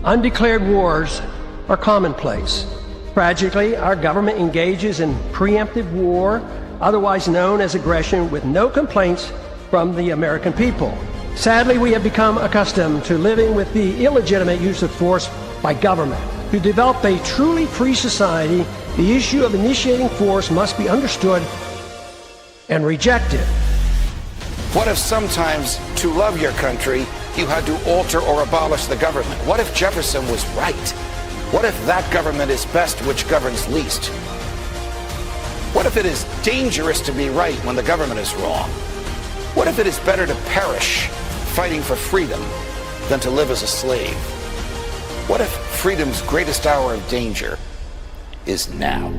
Undeclared wars are commonplace. Tragically, our government engages in preemptive war, otherwise known as aggression, with no complaints from the American people. Sadly, we have become accustomed to living with the illegitimate use of force by government. To develop a truly free society, the issue of initiating force must be understood and rejected. What if sometimes, to love your country, you had to alter or abolish the government? What if Jefferson was right? What if that government is best which governs least? What if it is dangerous to be right when the government is wrong? What if it is better to perish fighting for freedom than to live as a slave? What if freedom's greatest hour of danger is now?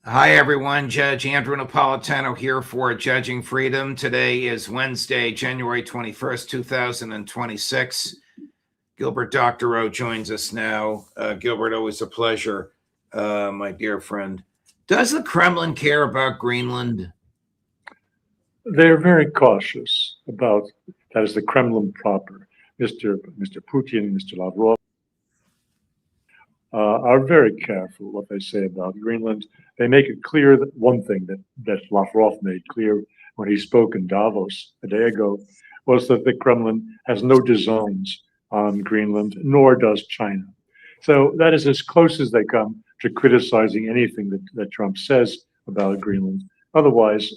Hi, everyone. Judge Andrew Napolitano here for Judging Freedom. Today is Wednesday, January 21st, 2026. Gilbert Doctorow joins us now. Gilbert, always a pleasure, my dear friend. Does the Kremlin care about Greenland? They're very cautious about, that is the Kremlin proper. Mr. Putin, Mr. Lavrov, are very careful what they say about Greenland. They make it clear that one thing that Lavrov made clear when he spoke in Davos a day ago was that the Kremlin has no designs on Greenland, nor does China. So that is as close as they come to criticizing anything that Trump says about Greenland. Otherwise,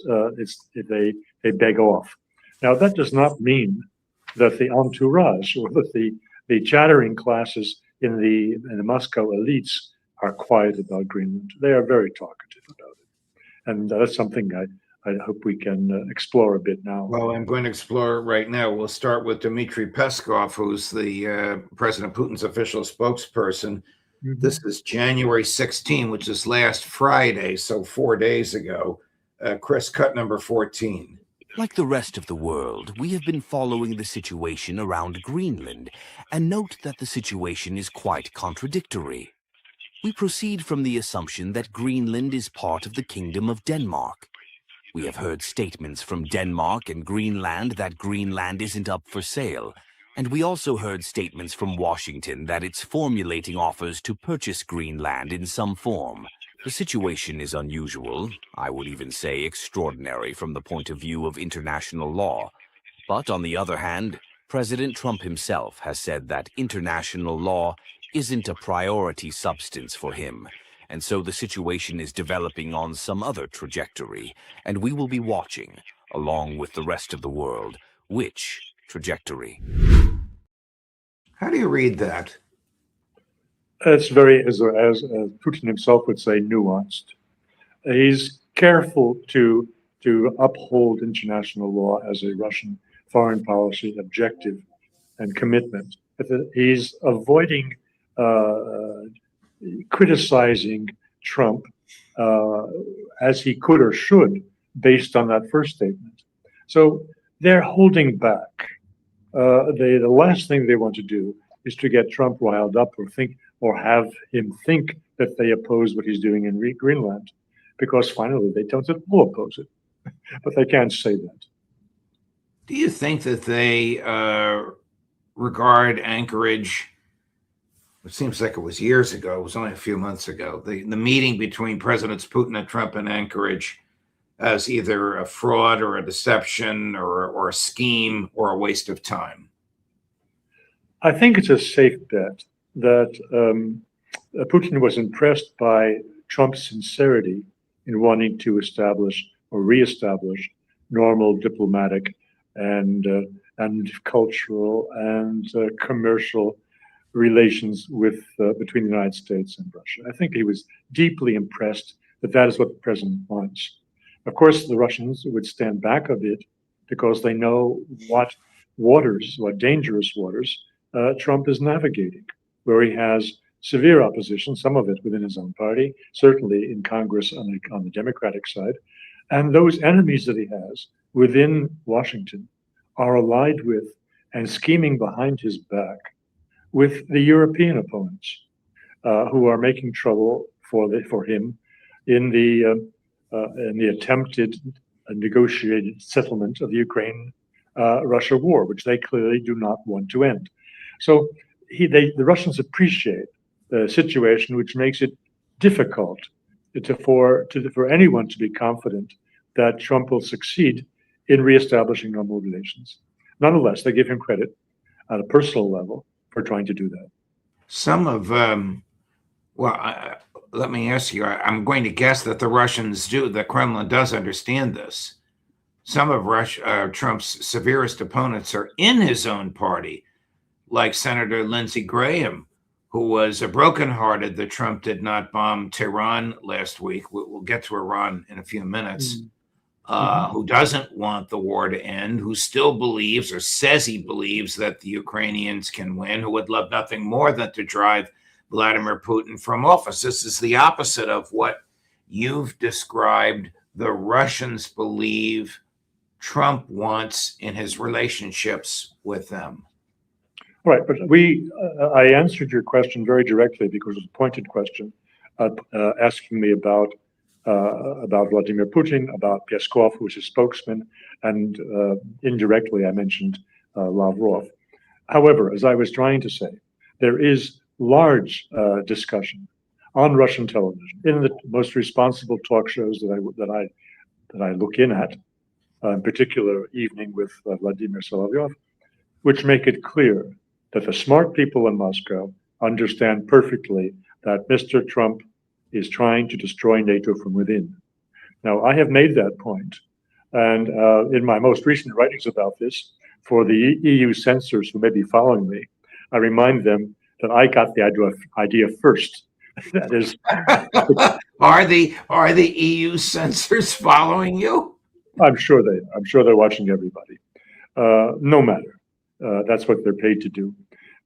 they beg off. Now, that does not mean that the entourage or that the chattering classes in the Moscow elites are quiet about Greenland. They are very talkative about it. And that's something I hope we can explore a bit now. Well, I'm going to explore it right now. We'll start with Dmitry Peskov, who's the President Putin's official spokesperson. Mm-hmm. This is January 16, which is last Friday, so 4 days ago. Chris, cut number 14. Like the rest of the world, we have been following the situation around Greenland, and note that the situation is quite contradictory. We proceed from the assumption that Greenland is part of the Kingdom of Denmark. We have heard statements from Denmark and Greenland that Greenland isn't up for sale, and we also heard statements from Washington that it's formulating offers to purchase Greenland in some form. The situation is unusual, I would even say extraordinary from the point of view of international law. But on the other hand, President Trump himself has said that international law isn't a priority substance for him, and so the situation is developing on some other trajectory, and we will be watching, along with the rest of the world, which trajectory. How do you read that? It's very, as Putin himself would say, nuanced. He's careful to uphold international law as a Russian foreign policy objective and commitment. But he's avoiding criticizing Trump as he could or should based on that first statement. So they're holding back. The last thing they want to do is to get Trump riled up or have him think that they oppose what he's doing in Greenland, because finally they don't at all oppose it, but they can't say that. Do you think that they regard Anchorage, it seems like it was years ago, it was only a few months ago, the meeting between Presidents Putin and Trump in Anchorage as either a fraud or a deception or a scheme or a waste of time? I think it's a safe bet that Putin was impressed by Trump's sincerity in wanting to establish or reestablish normal diplomatic and cultural and commercial relations with between the United States and Russia. I think he was deeply impressed that is what the president wants. Of course, the Russians would stand back a bit because they know what dangerous waters Trump is navigating, where he has severe opposition, some of it within his own party, certainly in Congress on the Democratic side. And those enemies that he has within Washington are allied with and scheming behind his back with the European opponents who are making trouble for him in the in the attempted negotiated settlement of the Ukraine-Russia war, which they clearly do not want to end. So the Russians appreciate the situation, which makes it difficult for anyone to be confident that Trump will succeed in reestablishing normal relations. Nonetheless, they give him credit at a personal level for trying to do that. Some of, let me ask you, I'm going to guess that the Russians do, the Kremlin does understand this. Some of Trump's severest opponents are in his own party, like Senator Lindsey Graham, who was brokenhearted that Trump did not bomb Tehran last week. We'll get to Iran in a few minutes. Who doesn't want the war to end, who still believes or says he believes that the Ukrainians can win, who would love nothing more than to drive Vladimir Putin from office. This is the opposite of what you've described the Russians believe Trump wants in his relationships with them. Right, but I answered your question very directly because it was a pointed question, asking me about Vladimir Putin, about Peskov, who is his spokesman, and indirectly I mentioned Lavrov. However, as I was trying to say, there is large discussion on Russian television in the most responsible talk shows that I look in at, in particular Evening with Vladimir Solovyov, which make it clear that the smart people in Moscow understand perfectly that Mr. Trump is trying to destroy NATO from within. Now, I have made that point, and in my most recent writings about this, for the EU censors who may be following me, I remind them that I got the idea first. That is, are the EU censors following you? I'm sure they are. I'm sure they're watching everybody. No matter, that's what they're paid to do.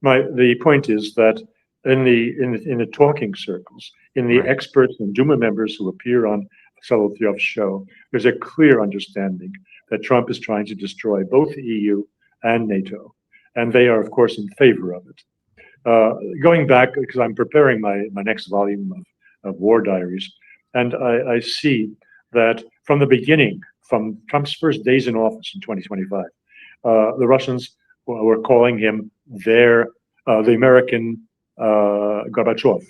The point is that in the talking circles, in the experts and Duma members who appear on Solovyov's show, there's a clear understanding that Trump is trying to destroy both the EU and NATO, and they are, of course, in favor of it. Going back, because I'm preparing my next volume of War Diaries, and I see that from the beginning, from Trump's first days in office in 2025, the Russians were calling him the American Gorbachev,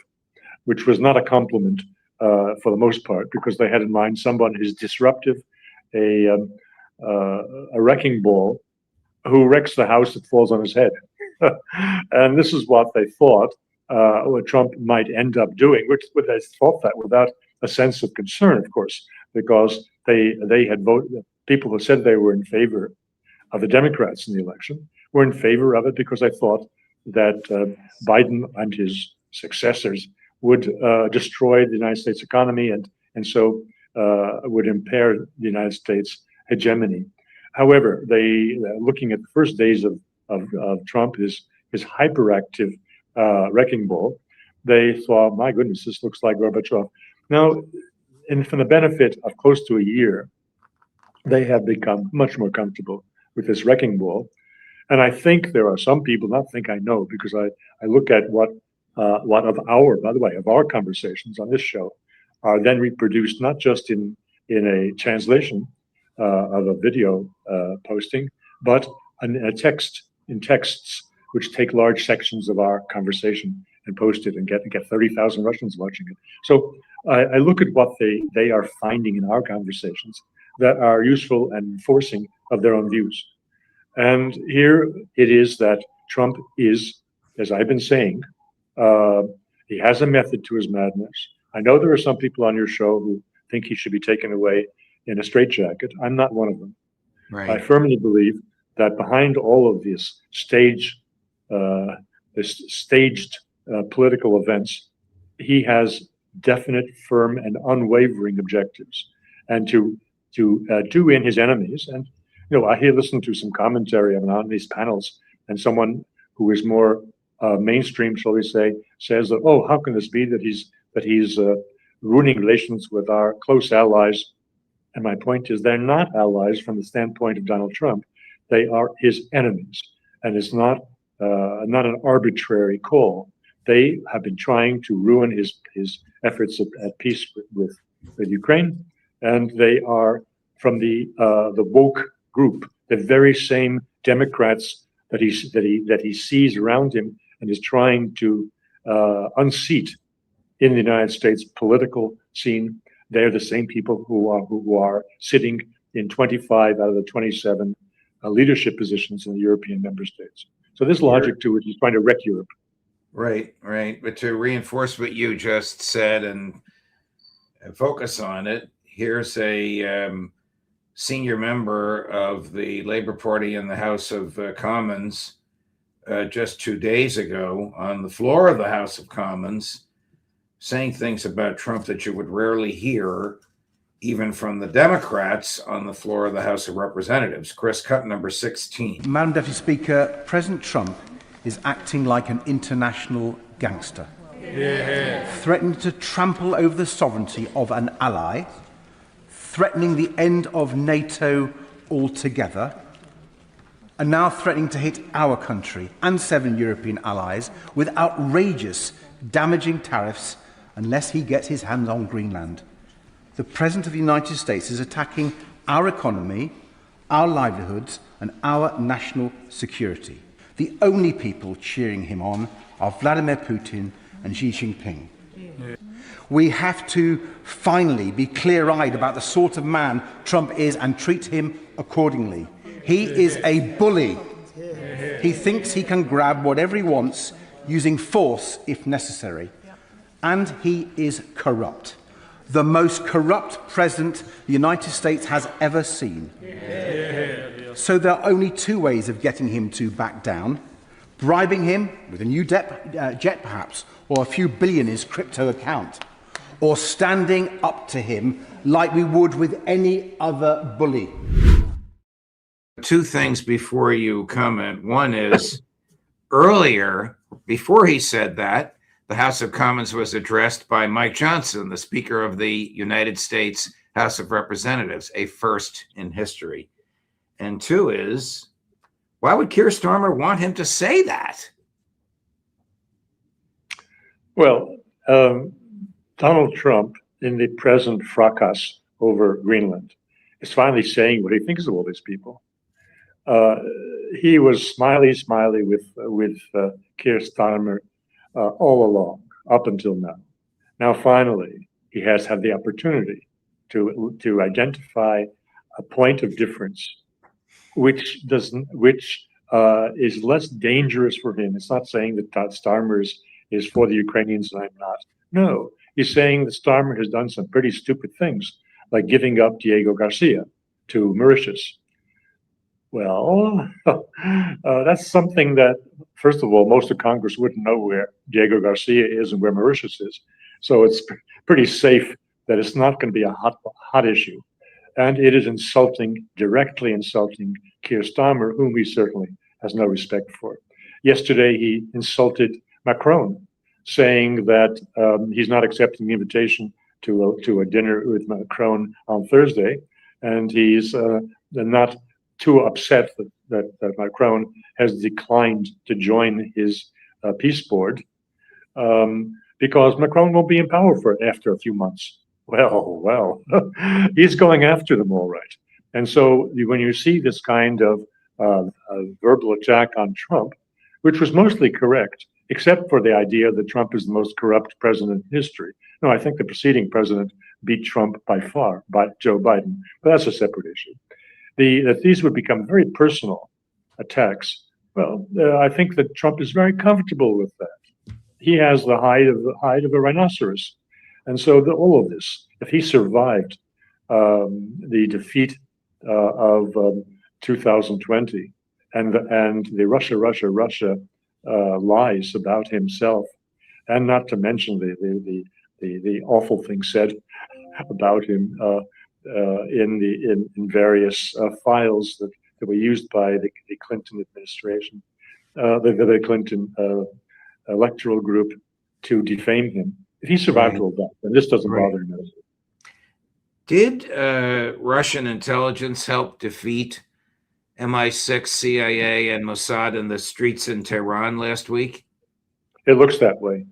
which was not a compliment for the most part, because they had in mind someone who's disruptive, a wrecking ball who wrecks the house that falls on his head. And this is what they thought what Trump might end up doing, which they thought that without a sense of concern, of course, because they had voted, people who said they were in favor of the Democrats in the election were in favor of it because they thought that Biden and his successors would destroy the United States economy and so would impair the United States hegemony. However, looking at the first days of Trump, his hyperactive wrecking ball, they thought, my goodness, this looks like Gorbachev. Now, for the benefit of close to a year, they have become much more comfortable with this wrecking ball. And I think there are some people, not think I know, because I look at what of our conversations on this show are then reproduced, not just in a translation of a video posting, but in texts which take large sections of our conversation and post it and get 30,000 Russians watching it. So I look at what they are finding in our conversations that are useful and enforcing of their own views. And here it is that Trump is, as I've been saying, he has a method to his madness. I know there are some people on your show who think he should be taken away in a straitjacket. I'm not one of them. Right. I firmly believe that behind all of these staged political events, he has definite, firm, and unwavering objectives, and to do in his enemies. And I listened to some commentary on these panels, and someone who is more mainstream, shall we say, says that, oh, how can this be that he's ruining relations with our close allies? And my point is, they're not allies from the standpoint of Donald Trump. They are his enemies, and it's not an arbitrary call. They have been trying to ruin his efforts at peace with Ukraine, and they are from the woke group, the very same Democrats that he sees around him and is trying to unseat in the United States political scene. They're the same people who are sitting in 25 out of the 27 leadership positions in the European member states. So there's logic to it. He's trying to wreck Europe. Right, right. But to reinforce what you just said and focus on it, here's a senior member of the Labour Party in the House of Commons just 2 days ago on the floor of the House of Commons saying things about Trump that you would rarely hear even from the Democrats on the floor of the House of Representatives. Chris, cut number 16. Madam Deputy Speaker, President Trump is acting like an international gangster, threatening to trample over the sovereignty of an ally, threatening the end of NATO altogether, and now threatening to hit our country and 7 European allies with outrageous, damaging tariffs unless he gets his hands on Greenland. The President of the United States is attacking our economy, our livelihoods, and our national security. The only people cheering him on are Vladimir Putin and Xi Jinping. We have to finally be clear-eyed about the sort of man Trump is and treat him accordingly. He is a bully. He thinks he can grab whatever he wants using force if necessary. And he is corrupt. The most corrupt president the United States has ever seen. So there are only 2 ways of getting him to back down: bribing him with a new jet perhaps, or a few billion in his crypto account, or standing up to him like we would with any other bully. 2 things before you comment. One is, earlier, before he said that, the House of Commons was addressed by Mike Johnson, the Speaker of the United States House of Representatives, a first in history. And 2 is, why would Keir Starmer want him to say that? Well, Donald Trump, in the present fracas over Greenland, is finally saying what he thinks of all these people. He was smiley with Keir Starmer all along, up until now. Now, finally, he has had the opportunity to identify a point of difference, which is less dangerous for him. It's not saying that Starmer is for the Ukrainians and I'm not. No, he's saying that Starmer has done some pretty stupid things, like giving up Diego Garcia to Mauritius. Well, that's something that, first of all, most of Congress wouldn't know where Diego Garcia is and where Mauritius is. So it's pretty safe that it's not going to be a hot issue. And it is directly insulting Keir Starmer, whom he certainly has no respect for. Yesterday, he insulted Macron, saying that he's not accepting the invitation to a dinner with Macron on Thursday, and he's not too upset that Macron has declined to join his peace board because Macron won't be in power after a few months. Well, he's going after them all right. And so when you see this kind of verbal attack on Trump, which was mostly correct, except for the idea that Trump is the most corrupt president in history. No, I think the preceding president beat Trump by far, by Joe Biden, but that's a separate issue. That these would become very personal attacks. Well, I think that Trump is very comfortable with that. He has the hide of a rhinoceros, and so all of this, if he survived the defeat of 2020 and the Russia lies about himself, and not to mention the awful things said about him in various files that were used by the Clinton administration, the Clinton electoral group to defame him. If he survived all that, then this doesn't bother him. Did Russian intelligence help defeat MI6, CIA, and Mossad in the streets in Tehran last week? It looks that way.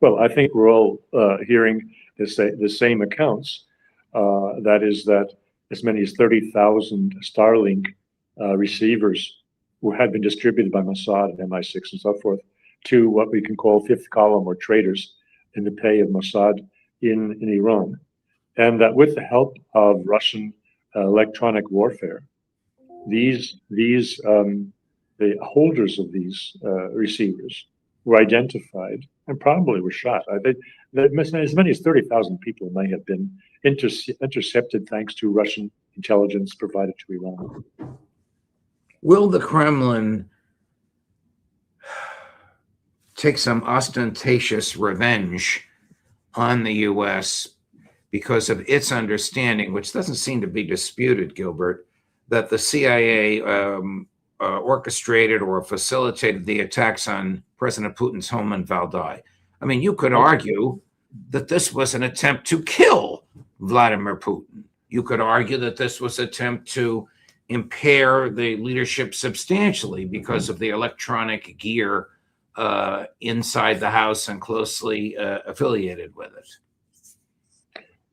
Well, I think we're all hearing the same accounts. That is that as many as 30,000 Starlink receivers who had been distributed by Mossad and MI6 and so forth to what we can call fifth column or traitors in the pay of Mossad in Iran. And that with the help of Russian electronic warfare, the holders of these receivers were identified and probably were shot. As many as 30,000 people may have been intercepted thanks to Russian intelligence provided to Iran. Will the Kremlin take some ostentatious revenge on the U.S. because of its understanding, which doesn't seem to be disputed, Gilbert, that the CIA orchestrated or facilitated the attacks on President Putin's home in Valdai? I mean, you could argue that this was an attempt to kill Vladimir Putin. You could argue that this was an attempt to impair the leadership substantially because of the electronic gear inside the house and closely affiliated with it.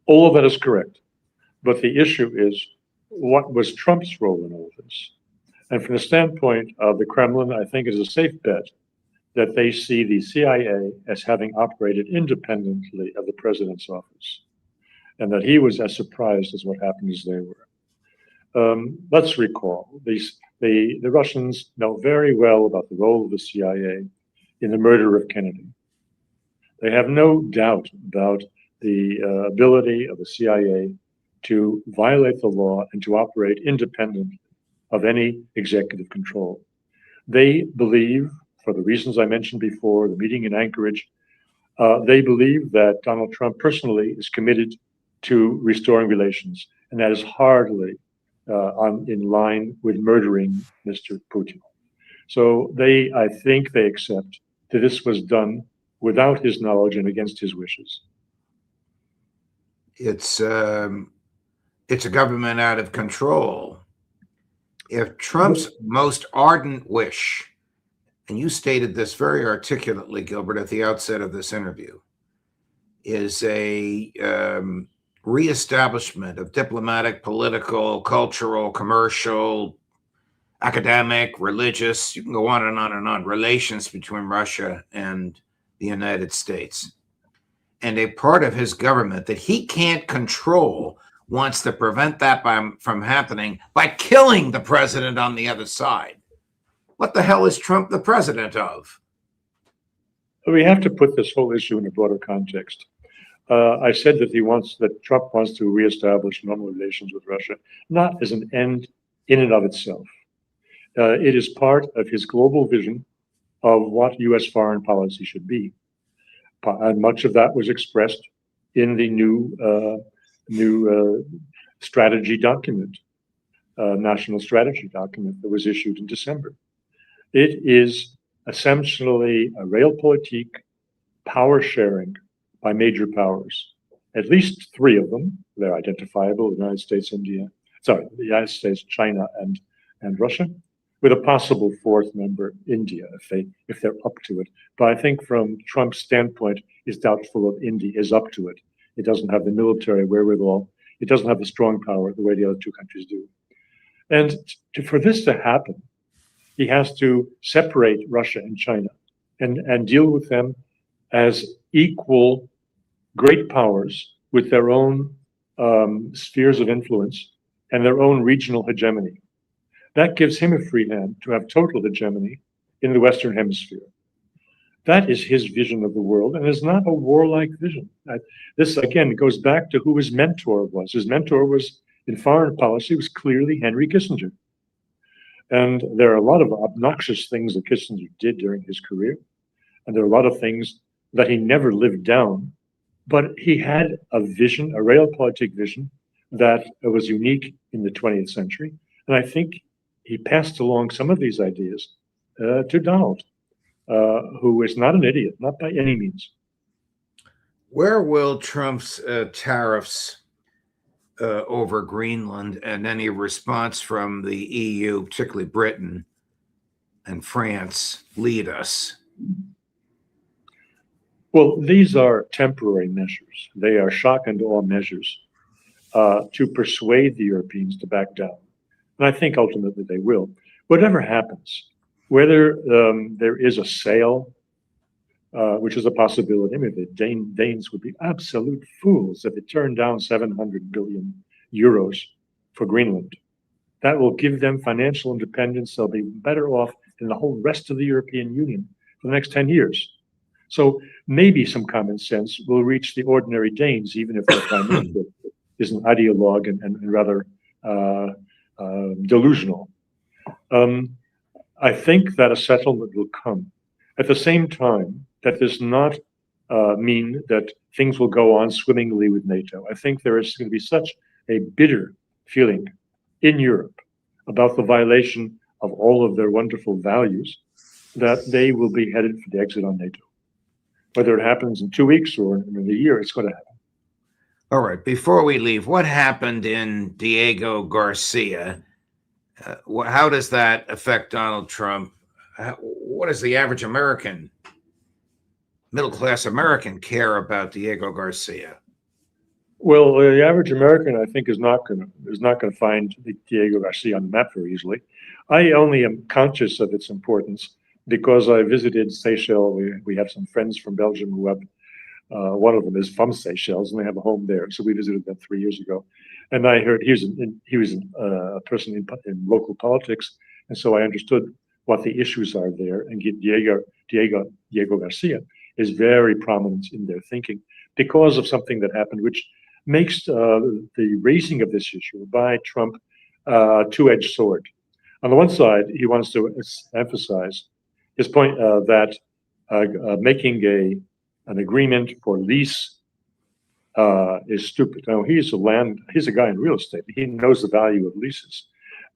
All of that is correct. But the issue is, what was Trump's role in all this? And from the standpoint of the Kremlin, I think it is a safe bet that they see the CIA as having operated independently of the president's office, and that he was as surprised as what happened as they were. Let's recall, the Russians know very well about the role of the CIA in the murder of Kennedy. They have no doubt about the ability of the CIA to violate the law and to operate independently of any executive control. They believe, for the reasons I mentioned before, the meeting in Anchorage, they believe that Donald Trump personally is committed to restoring relations, and that is hardly in line with murdering Mr. Putin. So I think they accept that this was done without his knowledge and against his wishes. It's a government out of control. If Trump's most ardent wish, and you stated this very articulately, Gilbert, at the outset of this interview, is a reestablishment of diplomatic, political, cultural, commercial, academic, religious, you can go on and on and on, relations between Russia and the United States. And a part of his government that he can't control wants to prevent that from happening by killing the president on the other side. What the hell is Trump the president of? We have to put this whole issue in a broader context. I said that Trump wants to reestablish normal relations with Russia, not as an end in and of itself. It is part of his global vision of what U.S. foreign policy should be. And much of that was expressed in the new strategy document, national strategy document that was issued in December. It is essentially a realpolitik, power sharing by major powers. At least three of them, they're identifiable: the United States, the United States, China, and Russia, with a possible fourth member, India, if they're up to it. But I think from Trump's standpoint, it's doubtful if India is up to it. It doesn't have the military wherewithal. It doesn't have the strong power the way the other two countries do. And for this to happen, he has to separate Russia and China and deal with them as equal great powers with their own spheres of influence and their own regional hegemony. That gives him a free hand to have total hegemony in the Western Hemisphere. That is his vision of the world, and is not a warlike vision. This, again, goes back to who his mentor was. His mentor was, in foreign policy, was clearly Henry Kissinger. And there are a lot of obnoxious things that Kissinger did during his career, and there are a lot of things that he never lived down. But he had a vision, a realpolitik vision, that was unique in the 20th century. And I think he passed along some of these ideas to Donald, who is not an idiot, not by any means. Where will Trump's tariffs over Greenland and any response from the EU, particularly Britain and France, lead us? Well, these are temporary measures. They are shock and awe measures. to persuade the Europeans to back down. And I think ultimately they will. Whatever happens, whether there is a sale, which is a possibility. I mean, the Danes would be absolute fools if they turned down 700 billion euros for Greenland. That will give them financial independence. They'll be better off than the whole rest of the European Union for the next 10 years. So maybe some common sense will reach the ordinary Danes, even if their prime minister is an ideologue and rather delusional. I think that a settlement will come. At the same time, that does not mean that things will go on swimmingly with NATO. I think there is going to be such a bitter feeling in Europe about the violation of all of their wonderful values that they will be headed for the exit on NATO. Whether it happens in 2 weeks or in a year, it's going to happen. All right. Before we leave, what happened in Diego Garcia? How does that affect Donald Trump? What does the average American, middle-class American, care about Diego Garcia? Well, the average American, I think, is not going to find Diego Garcia on the map very easily. I only am conscious of its importance because I visited Seychelles. We have some friends from Belgium who have, one of them is from Seychelles, and they have a home there. So we visited them 3 years ago, and I heard he was a person in local politics, and so I understood what the issues are there. And Diego Garcia is very prominent in their thinking because of something that happened, which makes the raising of this issue by Trump a two-edged sword. On the one side, he wants to emphasize his point that making an agreement for lease is stupid. Now, he's a guy in real estate. He knows the value of leases.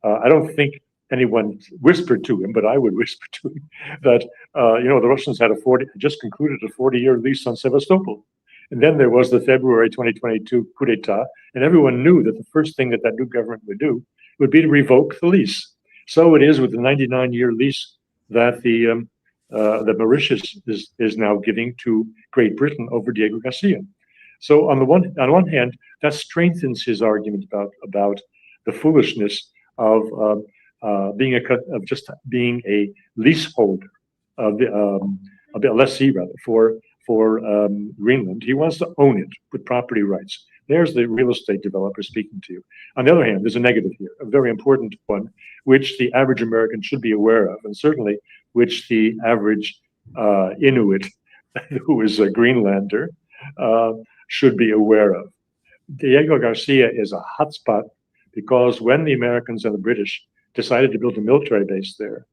I don't think anyone whispered to him, but I would whisper to him that the Russians had just concluded a 40-year lease on Sevastopol. And then there was the February 2022 coup d'etat, and everyone knew that the first thing that new government would do would be to revoke the lease. So it is with the 99-year lease that that Mauritius is now giving to Great Britain over Diego Garcia. So on one hand, that strengthens his argument about the foolishness of just being a leaseholder, a lessee rather for Greenland. He wants to own it with property rights. There's the real estate developer speaking to you. On the other hand, there's a negative here, a very important one, which the average American should be aware of, and certainly which the average Inuit, who is a Greenlander, should be aware of. Diego Garcia is a hotspot because when the Americans and the British decided to build a military base there,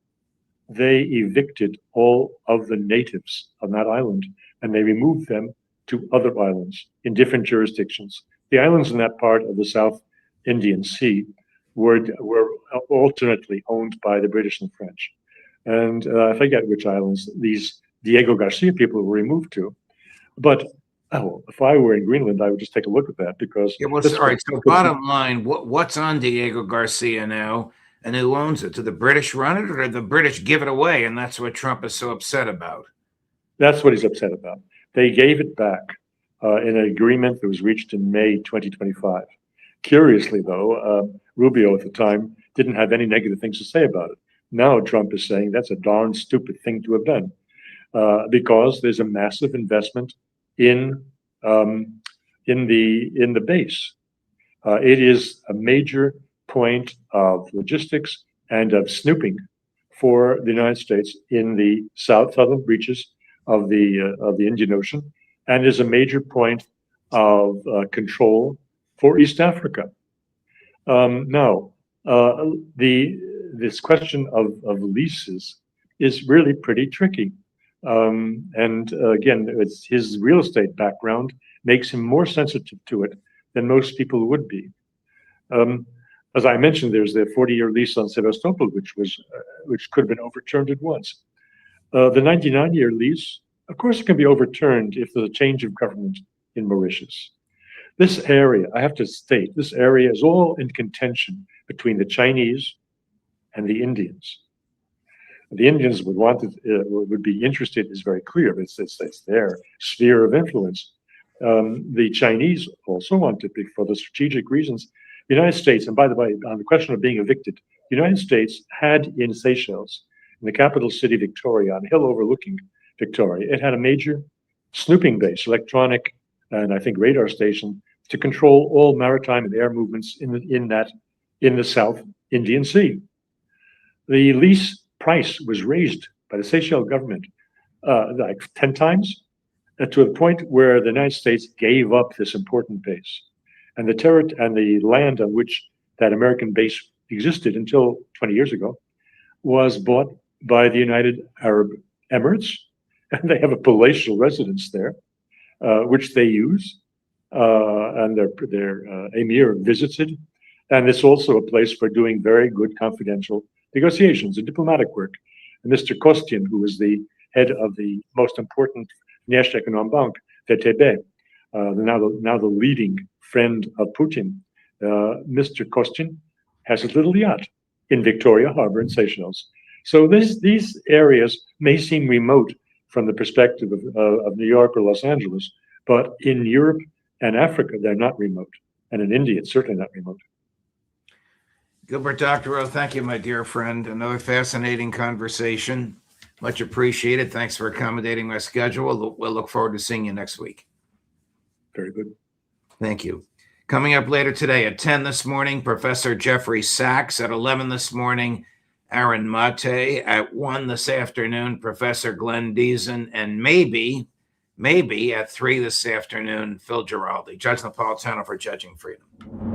they evicted all of the natives on that island, and they removed them to other islands in different jurisdictions. The islands in that part of the South Indian Sea were alternately owned by the British and French. And I forget which islands these Diego Garcia people were removed to. But if I were in Greenland, I would just take a look at that because... Yeah, well, all right, so bottom line, what's on Diego Garcia now, and who owns it? Do the British run it, or did the British give it away, and that's what Trump is so upset about? That's what he's upset about. They gave it back in an agreement that was reached in May 2025. Curiously, though, Rubio at the time didn't have any negative things to say about it. Now Trump is saying that's a darn stupid thing to have done because there's a massive investment in the base. It is a major point of logistics and of snooping for the United States in the southern reaches of the Indian Ocean, and is a major point of control for East Africa. This question of leases is really pretty tricky. And again, it's his real estate background makes him more sensitive to it than most people would be. As I mentioned, there's the 40-year lease on Sevastopol, which could have been overturned at once. The 99-year lease, of course, it can be overturned if there's a change of government in Mauritius. This area, I have to state, this area is all in contention between the Chinese and the Indians. The Indians would be interested, is very clear. It's their sphere of influence. The Chinese also want to pick for the strategic reasons. The United States, and by the way, on the question of being evicted, the United States had in Seychelles, in the capital city Victoria, on a hill overlooking Victoria, it had a major snooping base, electronic and I think radar station, to control all maritime and air movements in the South Indian Sea. The lease price was raised by the Seychelles government like 10 times, to the point where the United States gave up this important base. And the land on which that American base existed until 20 years ago was bought by the United Arab Emirates, and they have a palatial residence there, which they use, and their emir visits it. And it's also a place for doing very good confidential negotiations and diplomatic work. And Mr. Kostyan, who is the head of the most important National Economic Bank, VTB, now the leading friend of Putin, Mr. Kostyan has a little yacht in Victoria Harbor in Seychelles. So these areas may seem remote from the perspective of New York or Los Angeles, but in Europe and Africa, they're not remote. And in India, it's certainly not remote. Gilbert Doctorow, thank you, my dear friend. Another fascinating conversation. Much appreciated. Thanks for accommodating my schedule. We'll look forward to seeing you next week. Very good. Thank you. Coming up later today at 10 this morning, Professor Jeffrey Sachs. At 11 this morning, Aaron Mate. At 1 this afternoon, Professor Glenn Deason. And maybe at 3 this afternoon, Phil Giraldi. Judge Napolitano for Judging Freedom.